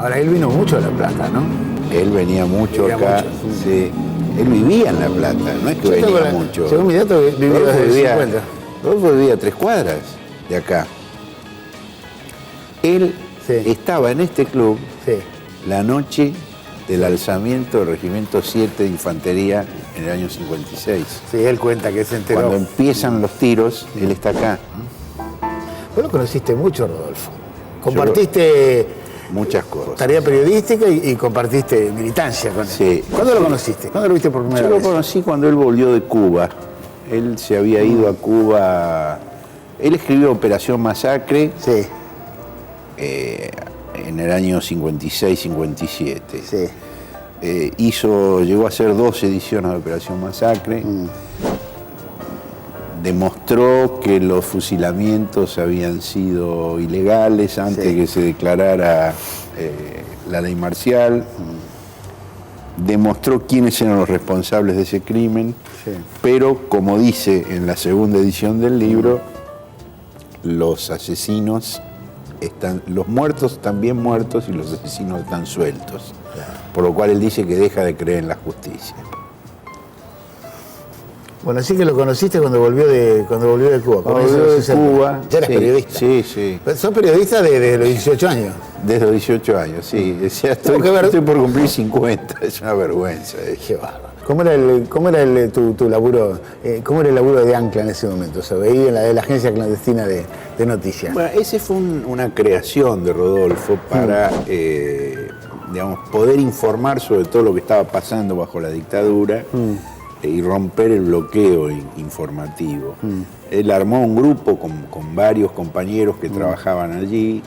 Ahora, él vino mucho a La Plata, ¿no? Él venía mucho acá. Mucho. Sí. Él vivía en La Plata, no es que venía mucho. Según mi dato, vivía desde el 50. Rodolfo vivía a 3 cuadras de acá. Él estaba en este club la noche del alzamiento del Regimiento 7 de Infantería en el año 56. Sí, él cuenta que se enteró. Cuando empiezan los tiros, él está acá. Vos lo conociste mucho, Rodolfo. Compartiste muchas cosas. Tarea periodística y compartiste militancia con él. Sí. ¿Cuándo lo conociste? ¿Cuándo lo viste por primera vez? Yo lo conocí cuando él volvió de Cuba. Él se había ido a Cuba. Él escribió Operación Masacre. Sí. En el año 56-57. Sí. Llegó a hacer 2 ediciones de Operación Masacre. Demostró que los fusilamientos habían sido ilegales antes de que se declarara la ley marcial. Demostró quiénes eran los responsables de ese crimen, pero como dice en la segunda edición del libro, los asesinos los muertos están bien muertos y los asesinos están sueltos. Por lo cual él dice que deja de creer en la justicia. Bueno, así que lo conociste cuando volvió de Cuba. Cuando volvió de Cuba. Ya eras periodista. Sí, sí. ¿Sos periodista desde los 18 años? Desde los 18 años, sí. Ya estoy por cumplir 50, es una vergüenza. Qué bárbaro. ¿Cómo era tu laburo? ¿Cómo era el laburo de Ancla en ese momento? Se veía en la agencia clandestina de noticias. Bueno, ese fue una creación de Rodolfo para, poder informar sobre todo lo que estaba pasando bajo la dictadura y romper el bloqueo informativo. Él armó un grupo con varios compañeros que trabajaban allí.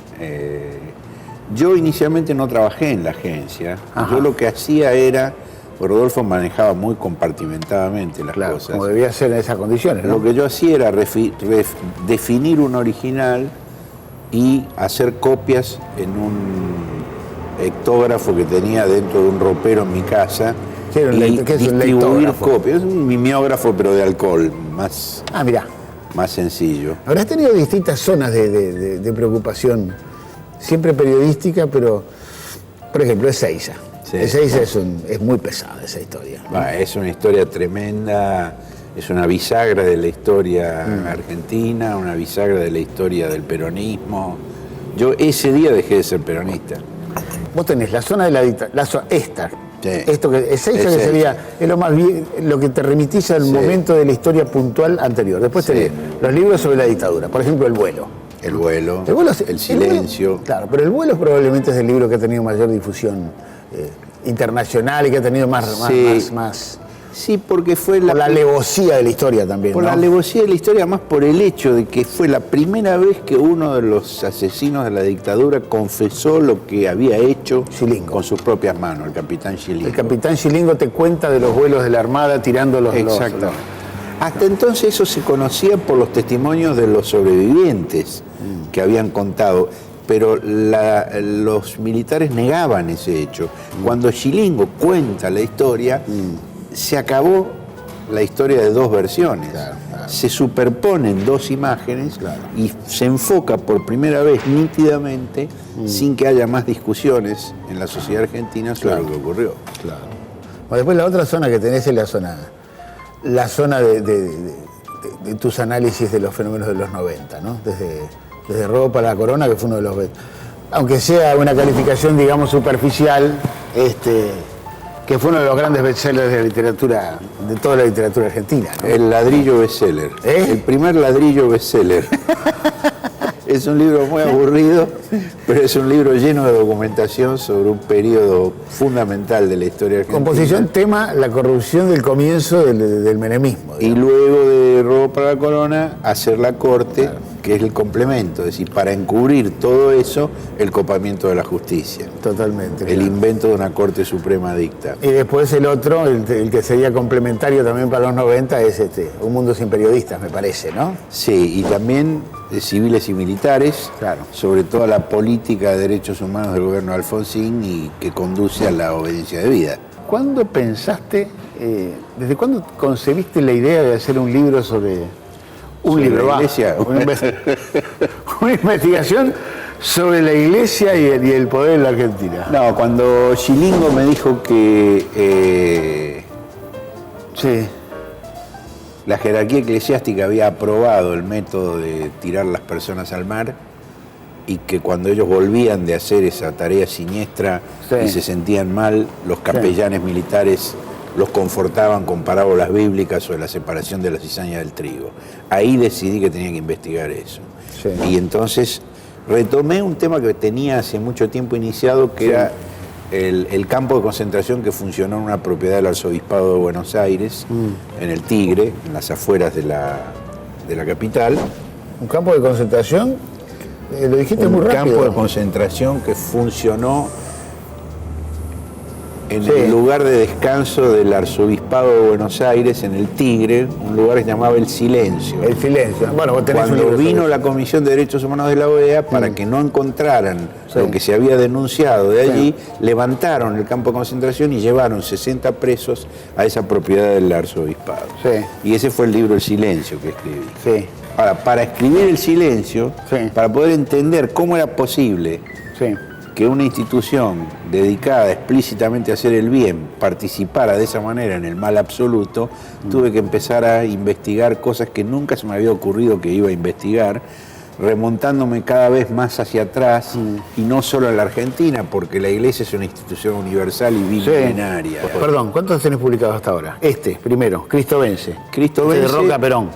Yo inicialmente no trabajé en la agencia. Yo lo que hacía era... Rodolfo manejaba muy compartimentadamente las cosas. Como debía ser en esas condiciones, ¿no? Lo que yo hacía era definir un original y hacer copias en un hectógrafo que tenía dentro de un ropero en mi casa. ¿Qué es un distribuir copias. Es un mimeógrafo, pero de alcohol, más sencillo. Habrás tenido distintas zonas de preocupación, siempre periodística, pero, por ejemplo, Ezeiza. Sí. Ezeiza es muy pesada esa historia, ¿no? Es una historia tremenda, es una bisagra de la historia argentina, una bisagra de la historia del peronismo. Yo ese día dejé de ser peronista. Vos tenés la zona de la dictadura, esta. Sí. Esto que Ezeiza que sería lo que te remitís al momento de la historia puntual anterior. Después tenés los libros sobre la dictadura, por ejemplo, El vuelo. El silencio. Claro, pero El vuelo probablemente es el libro que ha tenido mayor difusión internacional y que ha tenido más. Sí, porque fue por la alevosía de la historia también. Por la alevosía de la historia, más por el hecho de que fue la primera vez que uno de los asesinos de la dictadura confesó lo que había hecho con sus propias manos, el capitán Scilingo. El capitán Scilingo te cuenta de los vuelos de la Armada tirando los... Exacto. Hasta entonces eso se conocía por los testimonios de los sobrevivientes que habían contado. Pero los militares negaban ese hecho. Cuando Scilingo cuenta la historia, se acabó la historia de 2 versiones. Se superponen 2 imágenes y se enfoca por primera vez nítidamente, sin que haya más discusiones en la sociedad argentina sobre lo que ocurrió. Bueno, después la otra zona que tenés es la zona de tus análisis de los fenómenos de los 90, ¿no? Desde Robo para la Corona, que fue uno de los... Aunque sea una calificación, digamos, superficial, que fue uno de los grandes bestsellers de la literatura, de toda la literatura argentina, ¿no? El ladrillo bestseller. El primer ladrillo bestseller. Es un libro muy aburrido, pero es un libro lleno de documentación sobre un periodo fundamental de la historia argentina. Composición, tema, la corrupción del comienzo del menemismo. Digamos. Y luego de Robo para la Corona, hacer la corte, que es el complemento, es decir, para encubrir todo eso, el copamiento de la justicia. Totalmente. El invento de una Corte Suprema dicta. Y después el otro, el que sería complementario también para los 90, es Un mundo sin periodistas, me parece, ¿no? Sí, y también de civiles y militares, sobre toda la política de derechos humanos del gobierno de Alfonsín y que conduce a la obediencia debida. ¿Cuándo pensaste, desde cuándo concebiste la idea de hacer un libro sobre la iglesia? Una investigación sobre la iglesia y el poder en la Argentina. No, cuando Scilingo me dijo que Sí. la jerarquía eclesiástica había aprobado el método de tirar las personas al mar y que cuando ellos volvían de hacer esa tarea siniestra Sí. y se sentían mal, los capellanes militares los confortaban con parábolas bíblicas sobre la separación de la cizaña del trigo. Ahí decidí que tenía que investigar eso. Sí. Y entonces retomé un tema que tenía hace mucho tiempo iniciado, que era el campo de concentración que funcionó en una propiedad del Arzobispado de Buenos Aires, en el Tigre, en las afueras de la capital. Un campo de concentración, lo dijiste muy Un rápido. campo de concentración que funcionó en Sí. el lugar de descanso del Arzobispado de Buenos Aires, en el Tigre, un lugar que se llamaba El Silencio. El silencio. Bueno, vos tenés un Cuando libro vino sobre la Comisión de Derechos Humanos de la OEA, para que no encontraran Sí. lo que se había denunciado de allí, levantaron el campo de concentración y llevaron 60 presos a esa propiedad del Arzobispado. Sí. Y ese fue el libro El Silencio que escribí. Sí, Ahora, para escribir El Silencio, Sí. para poder entender cómo era posible sí. que una institución dedicada explícitamente a hacer el bien participara de esa manera en el mal absoluto, tuve que empezar a investigar cosas que nunca se me había ocurrido que iba a investigar, remontándome cada vez más hacia atrás, y no solo a la Argentina, porque la Iglesia es una institución universal y bimilenaria. Perdón, ¿cuántos tenés publicados hasta ahora? Primero, Cristo Vence. Cristo Este Vence, de Roca Perón.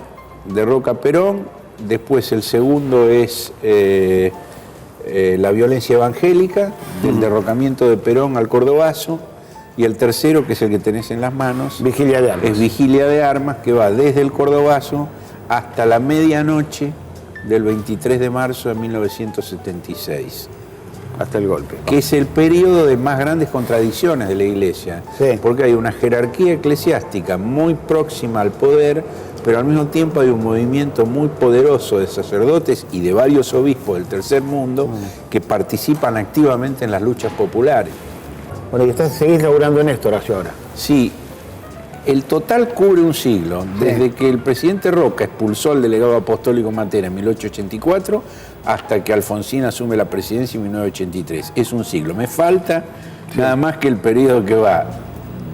De Roca Perón. Después el segundo es La violencia evangélica, del derrocamiento de Perón al Cordobazo. Y el tercero, que es el que tenés en las manos, Vigilia de Armas. es Vigilia de Armas, que va desde el Cordobazo hasta la medianoche del 23 de marzo de 1976. Hasta el golpe. Que es el periodo de más grandes contradicciones de la Iglesia, Sí. porque hay una jerarquía eclesiástica muy próxima al poder, pero al mismo tiempo hay un movimiento muy poderoso de sacerdotes y de varios obispos del tercer mundo que participan activamente en las luchas populares. Bueno, y seguís laburando en esto, Horacio, ahora. Sí, el total cubre un siglo, desde que el presidente Roca expulsó al delegado apostólico Matera en 1884 hasta que Alfonsín asume la presidencia en 1983. Es un siglo. Me falta nada más que el periodo que va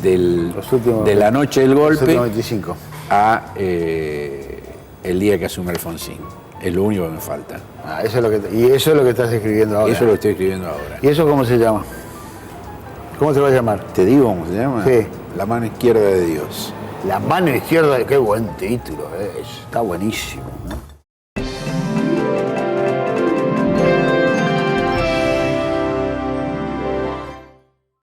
de la noche del golpe 95. a el día que asume Alfonsín. Es lo único que me falta. Ah, eso es lo que, y eso es lo que estás escribiendo ahora. Eso lo estoy escribiendo ahora. ¿Y eso cómo se llama? ¿Cómo se va a llamar? ¿Te digo cómo se llama? Sí. La mano izquierda de Dios. La mano izquierda, qué buen título, está buenísimo, ¿no?